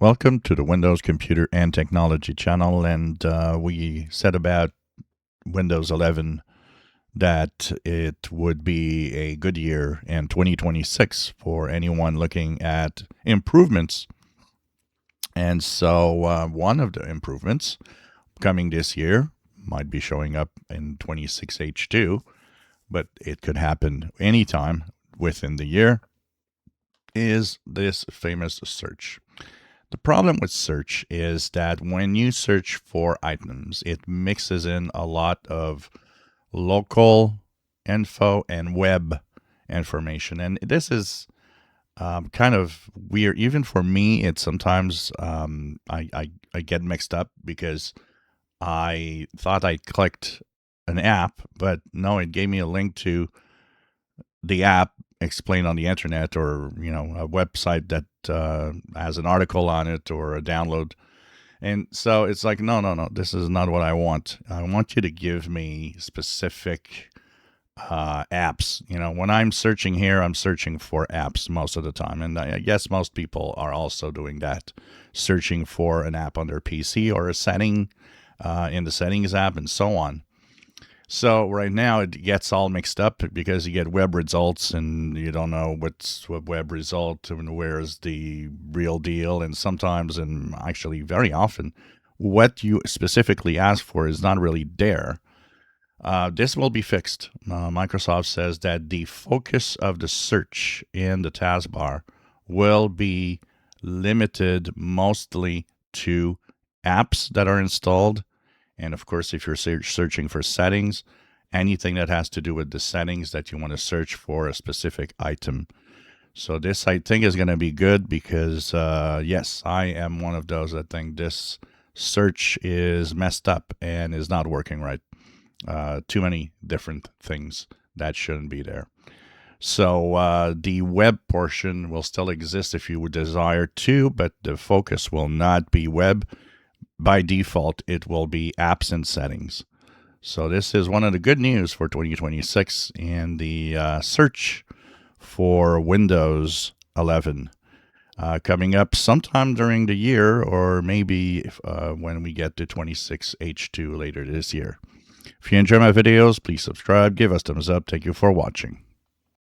Welcome to the Windows Computer and Technology channel. And we said about Windows 11 that it would be a good year in 2026 for anyone looking at improvements. And so one of the improvements coming this year might be showing up in 26H2, but it could happen anytime within the year, is this famous search. The problem with search is that when you search for items, it mixes in a lot of local info and web information. And this is kind of weird. Even for me, it's sometimes I get mixed up because I thought I clicked an app, but no, it gave me a link to the app explained on the internet, or a website that has an article on it or a download. And so it's like, no, this is not what I want. I want you to give me specific apps. When I'm searching here, I'm searching for apps most of the time, and I guess most people are also doing that, searching for an app on their PC or a setting in the settings app and so on. So right now it gets all mixed up because you get web results and you don't know what's what web result and where's the real deal. And sometimes, and actually very often, what you specifically ask for is not really there. This will be fixed. Microsoft says that the focus of the search in the taskbar will be limited mostly to apps that are installed. And of course, if you're searching for settings, anything that has to do with the settings that you want to search for a specific item. So this, I think, is going to be good because, yes, I am one of those that think this search is messed up and is not working right. Too many different things that shouldn't be there. So the web portion will still exist if you would desire to, but the focus will not be web. By default, it will be apps and settings. So this is one of the good news for 2026 and the search for Windows 11 coming up sometime during the year, or maybe when we get to 26H2 later this year. If you enjoy my videos, please subscribe, give us thumbs up. Thank you for watching.